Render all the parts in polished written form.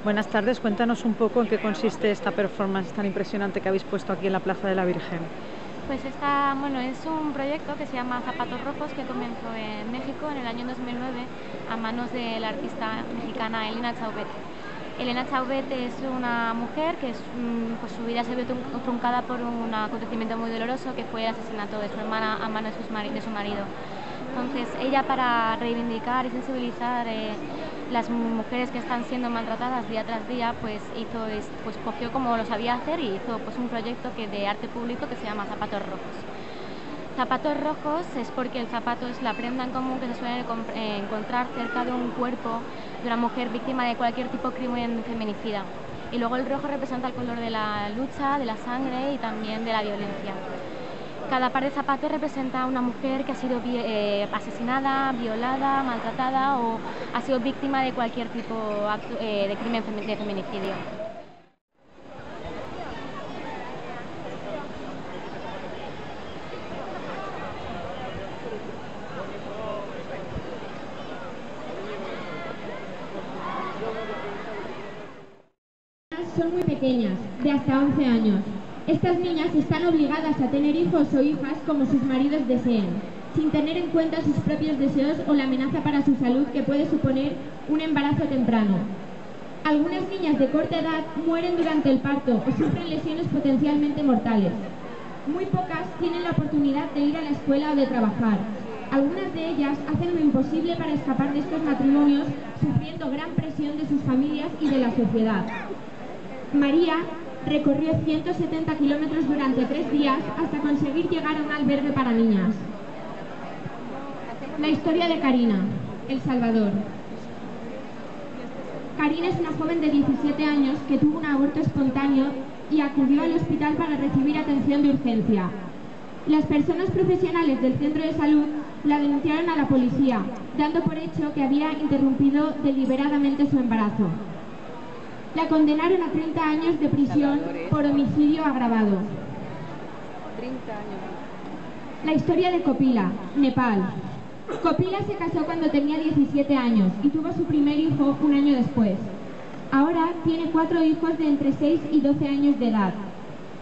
Buenas tardes, cuéntanos un poco en qué consiste esta performance tan impresionante que habéis puesto aquí en la Plaza de la Virgen. Pues es un proyecto que se llama Zapatos Rojos, que comenzó en México en el año 2009 a manos de la artista mexicana Elena Chaubet. Elena Chaubet es una mujer que pues su vida se vio truncada por un acontecimiento muy doloroso, que fue el asesinato de su hermana a manos de su marido. Entonces ella, para reivindicar y sensibilizar las mujeres que están siendo maltratadas día tras día, pues cogió como lo sabía hacer y hizo pues un proyecto de arte público que se llama Zapatos Rojos. Zapatos rojos es porque el zapato es la prenda en común que se suele encontrar cerca de un cuerpo de una mujer víctima de cualquier tipo de crimen feminicida. Y luego el rojo representa el color de la lucha, de la sangre y también de la violencia. Cada par de zapatos representa a una mujer que ha sido asesinada, violada, maltratada o ha sido víctima de cualquier tipo de crimen de feminicidio. Son muy pequeñas, de hasta 11 años. Estas niñas están obligadas a tener hijos o hijas como sus maridos deseen, sin tener en cuenta sus propios deseos o la amenaza para su salud que puede suponer un embarazo temprano. Algunas niñas de corta edad mueren durante el parto o sufren lesiones potencialmente mortales. Muy pocas tienen la oportunidad de ir a la escuela o de trabajar. Algunas de ellas hacen lo imposible para escapar de estos matrimonios, sufriendo gran presión de sus familias y de la sociedad. María recorrió 170 kilómetros durante 3 días hasta conseguir llegar a un albergue para niñas. La historia de Karina, El Salvador. Karina es una joven de 17 años que tuvo un aborto espontáneo y acudió al hospital para recibir atención de urgencia. Las personas profesionales del centro de salud la denunciaron a la policía, dando por hecho que había interrumpido deliberadamente su embarazo. La condenaron a 30 años de prisión por homicidio agravado. 30 años. La historia de Kopila, Nepal. Kopila se casó cuando tenía 17 años y tuvo su primer hijo un año después. Ahora tiene 4 hijos de entre 6 y 12 años de edad.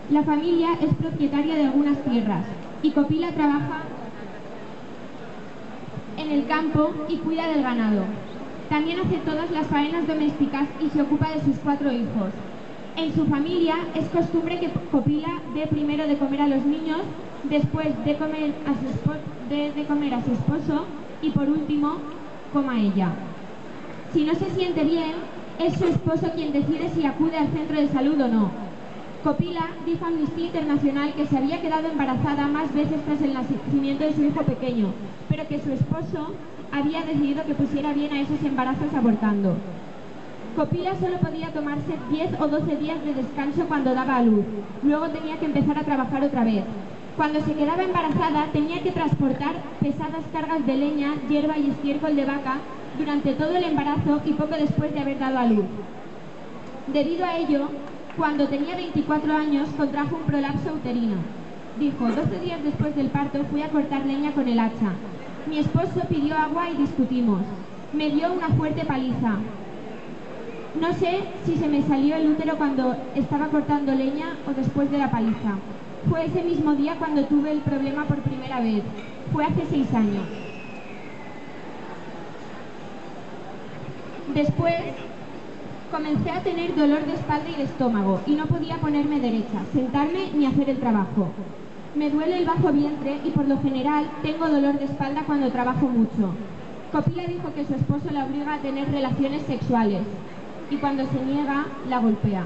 La familia es propietaria de algunas tierras y Kopila trabaja en el campo y cuida del ganado. También hace todas las faenas domésticas y se ocupa de sus 4 hijos. En su familia es costumbre que Kopila dé primero de comer a los niños, después de comer a su esposo y por último coma ella. Si no se siente bien, es su esposo quien decide si acude al centro de salud o no. Kopila dijo a Amnistía Internacional que se había quedado embarazada más veces tras el nacimiento de su hijo pequeño, pero que su esposo había decidido que pusiera bien a esos embarazos abortando. Kopila solo podía tomarse 10 o 12 días de descanso cuando daba a luz. Luego tenía que empezar a trabajar otra vez. Cuando se quedaba embarazada tenía que transportar pesadas cargas de leña, hierba y estiércol de vaca durante todo el embarazo y poco después de haber dado a luz. Debido a ello, cuando tenía 24 años contrajo un prolapso uterino. Dijo: 12 días después del parto fui a cortar leña con el hacha. Mi esposo pidió agua y discutimos. Me dio una fuerte paliza. No sé si se me salió el útero cuando estaba cortando leña o después de la paliza. Fue ese mismo día cuando tuve el problema por primera vez. Fue hace 6 años. Después comencé a tener dolor de espalda y de estómago y no podía ponerme derecha, sentarme ni hacer el trabajo. Me duele el bajo vientre y por lo general tengo dolor de espalda cuando trabajo mucho. Kopila dijo que su esposo la obliga a tener relaciones sexuales y cuando se niega, la golpea.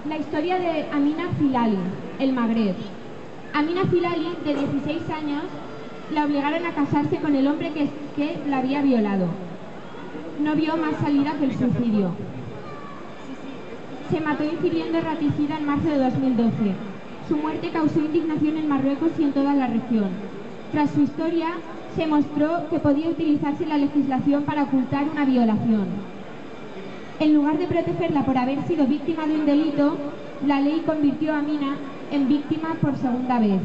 La historia de Amina Filali, el Magreb. Amina Filali, de 16 años, la obligaron a casarse con el hombre que la había violado. No vio más salida que el suicidio. Se mató ingiriendo erraticida en marzo de 2012. Su muerte causó indignación en Marruecos y en toda la región. Tras su historia, se mostró que podía utilizarse la legislación para ocultar una violación. En lugar de protegerla por haber sido víctima de un delito, la ley convirtió a Amina en víctima por segunda vez.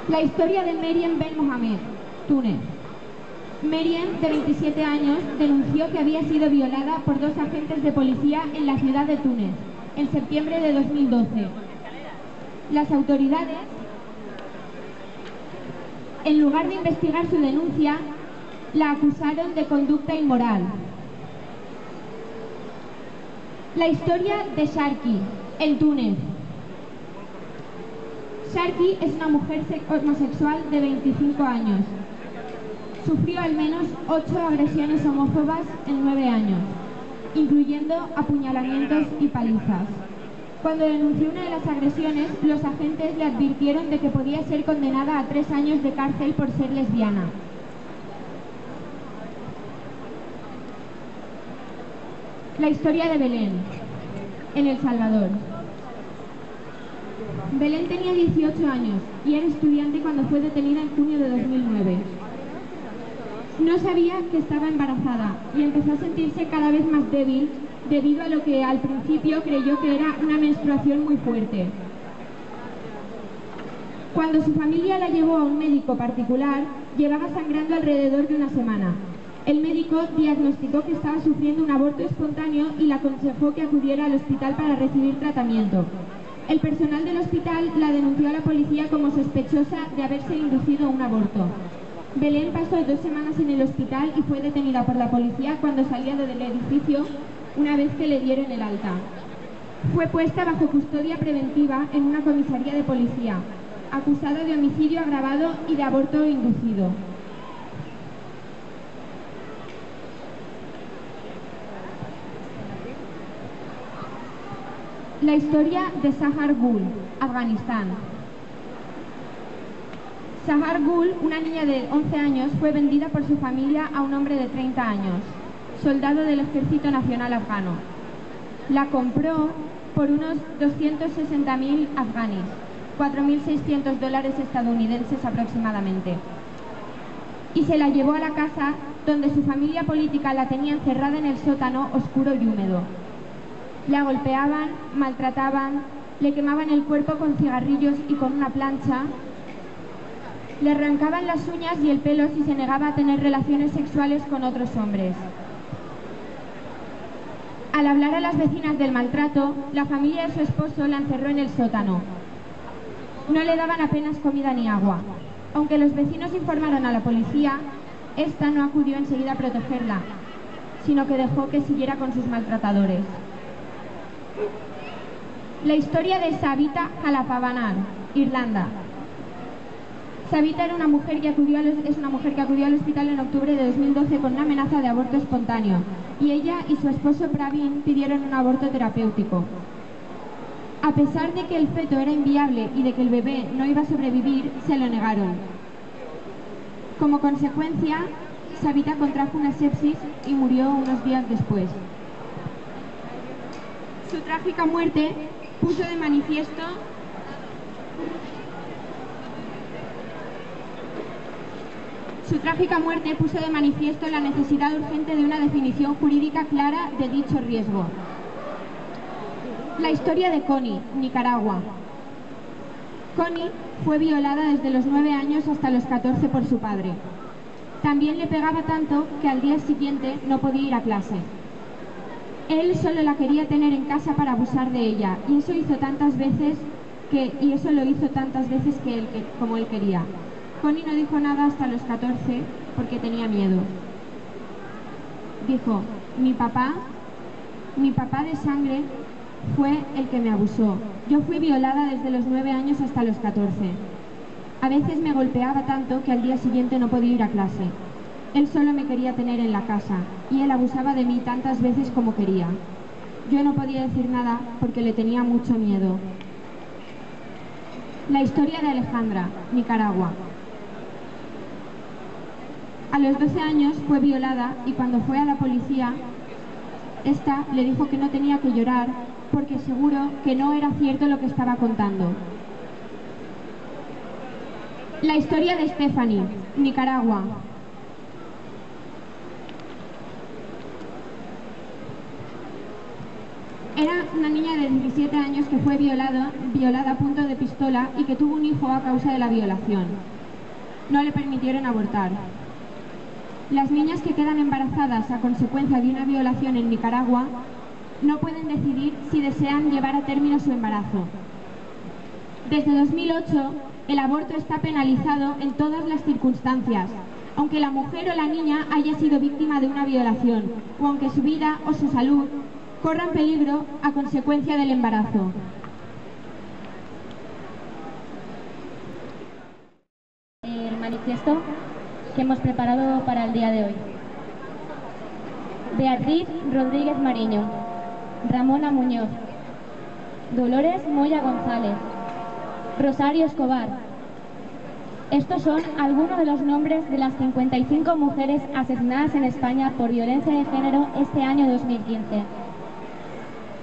La historia de Meriem Ben Mohamed, Túnez. Meriem, de 27 años, denunció que había sido violada por 2 agentes de policía en la ciudad de Túnez, en septiembre de 2012. Las autoridades, en lugar de investigar su denuncia, la acusaron de conducta inmoral. La historia de Sharky, en Túnez. Sharky es una mujer homosexual de 25 años. Sufrió al menos 8 agresiones homófobas en 9 años, incluyendo apuñalamientos y palizas. Cuando denunció una de las agresiones, los agentes le advirtieron de que podía ser condenada a 3 años de cárcel por ser lesbiana. La historia de Belén, en El Salvador. Belén tenía 18 años y era estudiante cuando fue detenida en junio de 2009. No sabía que estaba embarazada y empezó a sentirse cada vez más débil debido a lo que al principio creyó que era una menstruación muy fuerte. Cuando su familia la llevó a un médico particular, llevaba sangrando alrededor de una semana. El médico diagnosticó que estaba sufriendo un aborto espontáneo y le aconsejó que acudiera al hospital para recibir tratamiento. El personal del hospital la denunció a la policía como sospechosa de haberse inducido un aborto. Belén pasó 2 semanas en el hospital y fue detenida por la policía cuando salía del edificio una vez que le dieron el alta. Fue puesta bajo custodia preventiva en una comisaría de policía, acusada de homicidio agravado y de aborto inducido. La historia de Sahar Gul, Afganistán. Sahar Gul, una niña de 11 años, fue vendida por su familia a un hombre de 30 años, soldado del Ejército Nacional Afgano. La compró por unos 260.000 afganis, 4.600 dólares estadounidenses aproximadamente, y se la llevó a la casa donde su familia política la tenía encerrada en el sótano oscuro y húmedo. La golpeaban, maltrataban, le quemaban el cuerpo con cigarrillos y con una plancha, le arrancaban las uñas y el pelo si se negaba a tener relaciones sexuales con otros hombres. Al hablar a las vecinas del maltrato, la familia de su esposo la encerró en el sótano. No le daban apenas comida ni agua. Aunque los vecinos informaron a la policía, esta no acudió enseguida a protegerla, sino que dejó que siguiera con sus maltratadores. La historia de Savita Halappavanar, Irlanda. Savita era una mujer que es una mujer que acudió al hospital en octubre de 2012 con una amenaza de aborto espontáneo, y ella y su esposo Pravin pidieron un aborto terapéutico. A pesar de que el feto era inviable y de que el bebé no iba a sobrevivir, se lo negaron. Como consecuencia, Savita contrajo una sepsis y murió unos días después. Su trágica muerte puso de manifiesto la necesidad urgente de una definición jurídica clara de dicho riesgo. La historia de Connie, Nicaragua. Connie fue violada desde los 9 años hasta los 14 por su padre. También le pegaba tanto que al día siguiente no podía ir a clase. Él solo la quería tener en casa para abusar de ella, y eso lo hizo tantas veces como él quería. Connie no dijo nada hasta los 14 porque tenía miedo. Dijo: mi papá de sangre fue el que me abusó. Yo fui violada desde los 9 años hasta los 14. A veces me golpeaba tanto que al día siguiente no podía ir a clase. Él solo me quería tener en la casa y él abusaba de mí tantas veces como quería. Yo no podía decir nada porque le tenía mucho miedo. La historia de Alejandra, Nicaragua. A los 12 años fue violada y cuando fue a la policía, esta le dijo que no tenía que llorar porque seguro que no era cierto lo que estaba contando. La historia de Stephanie, Nicaragua. Era una niña de 17 años que fue violada a punto de pistola y que tuvo un hijo a causa de la violación. No le permitieron abortar. las niñas que quedan embarazadas a consecuencia de una violación en Nicaragua no pueden decidir si desean llevar a término su embarazo. Desde 2008, el aborto está penalizado en todas las circunstancias, aunque la mujer o la niña haya sido víctima de una violación, o aunque su vida o su salud corran peligro a consecuencia del embarazo. El manifiesto que hemos preparado para el día de hoy. Beatriz Rodríguez Mariño, Ramona Muñoz, Dolores Moya González, Rosario Escobar. Estos son algunos de los nombres de las 55 mujeres asesinadas en España por violencia de género este año 2015.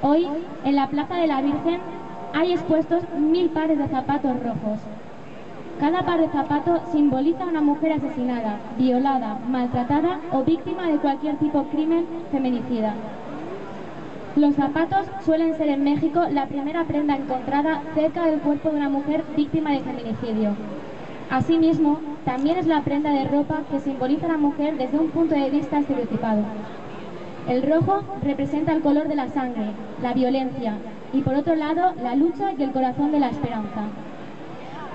Hoy, en la Plaza de la Virgen, hay expuestos 1000 pares de zapatos rojos. Cada par de zapatos simboliza a una mujer asesinada, violada, maltratada o víctima de cualquier tipo de crimen feminicida. Los zapatos suelen ser en México la primera prenda encontrada cerca del cuerpo de una mujer víctima de feminicidio. Asimismo, también es la prenda de ropa que simboliza a la mujer desde un punto de vista estereotipado. El rojo representa el color de la sangre, la violencia y, por otro lado, la lucha y el corazón de la esperanza.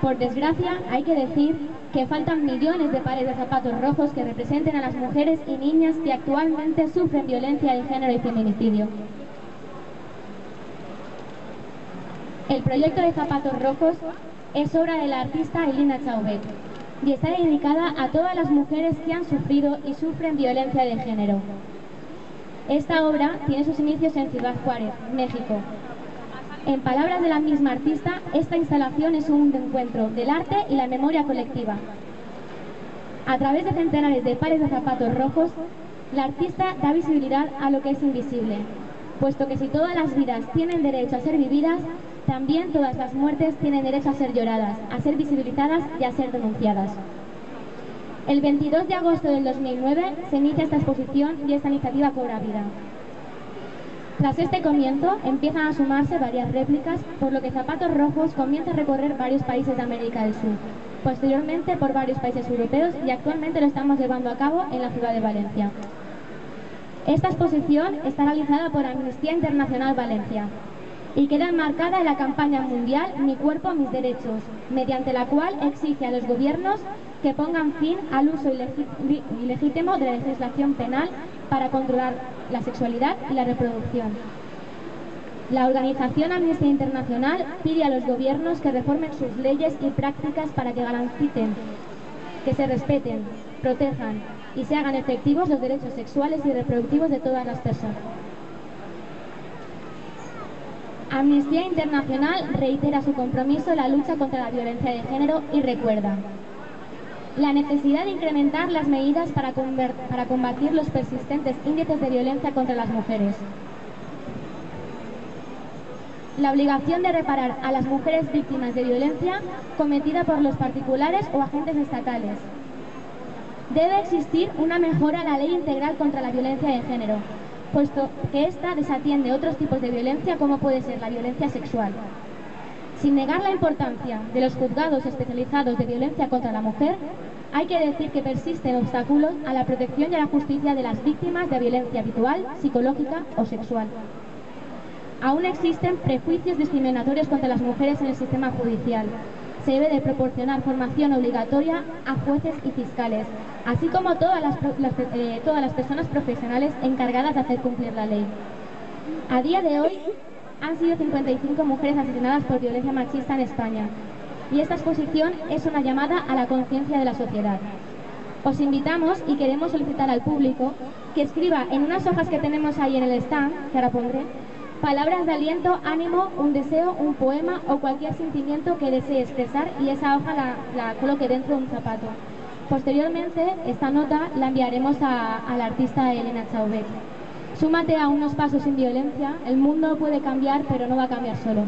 Por desgracia, hay que decir que faltan millones de pares de zapatos rojos que representen a las mujeres y niñas que actualmente sufren violencia de género y feminicidio. El proyecto de zapatos rojos es obra de la artista Elina Chauvet y está dedicada a todas las mujeres que han sufrido y sufren violencia de género. Esta obra tiene sus inicios en Ciudad Juárez, México. En palabras de la misma artista, esta instalación es un encuentro del arte y la memoria colectiva. A través de centenares de pares de zapatos rojos, la artista da visibilidad a lo que es invisible, puesto que si todas las vidas tienen derecho a ser vividas, también todas las muertes tienen derecho a ser lloradas, a ser visibilizadas y a ser denunciadas. El 22 de agosto del 2009 se inicia esta exposición y esta iniciativa cobra vida. Tras este comienzo empiezan a sumarse varias réplicas, por lo que Zapatos Rojos comienza a recorrer varios países de América del Sur, posteriormente por varios países europeos y actualmente lo estamos llevando a cabo en la ciudad de Valencia. Esta exposición está realizada por Amnistía Internacional Valencia y queda enmarcada en la campaña mundial Mi cuerpo, mis derechos, mediante la cual exige a los gobiernos que pongan fin al uso ilegítimo de la legislación penal para controlar la sexualidad y la reproducción. La organización Amnistía Internacional pide a los gobiernos que reformen sus leyes y prácticas para que garanticen que se respeten, protejan y se hagan efectivos los derechos sexuales y reproductivos de todas las personas. Amnistía Internacional reitera su compromiso en la lucha contra la violencia de género y recuerda la necesidad de incrementar las medidas para combatir los persistentes índices de violencia contra las mujeres. La obligación de reparar a las mujeres víctimas de violencia cometida por los particulares o agentes estatales. Debe existir una mejora a la Ley Integral contra la Violencia de Género, puesto que ésta desatiende otros tipos de violencia como puede ser la violencia sexual. Sin negar la importancia de los juzgados especializados de violencia contra la mujer, hay que decir que persisten obstáculos a la protección y a la justicia de las víctimas de violencia habitual, psicológica o sexual. Aún existen prejuicios discriminatorios contra las mujeres en el sistema judicial. Se debe de proporcionar formación obligatoria a jueces y fiscales, así como todas las personas profesionales encargadas de hacer cumplir la ley. A día de hoy, han sido 55 mujeres asesinadas por violencia machista en España, y esta exposición es una llamada a la conciencia de la sociedad. Os invitamos y queremos solicitar al público que escriba en unas hojas que tenemos ahí en el stand, que ahora pondré, palabras de aliento, ánimo, un deseo, un poema o cualquier sentimiento que desee expresar y esa hoja la coloque dentro de un zapato. Posteriormente, esta nota la enviaremos a la artista Elina Chauvet. Súmate a unos pasos sin violencia, el mundo puede cambiar, pero no va a cambiar solo.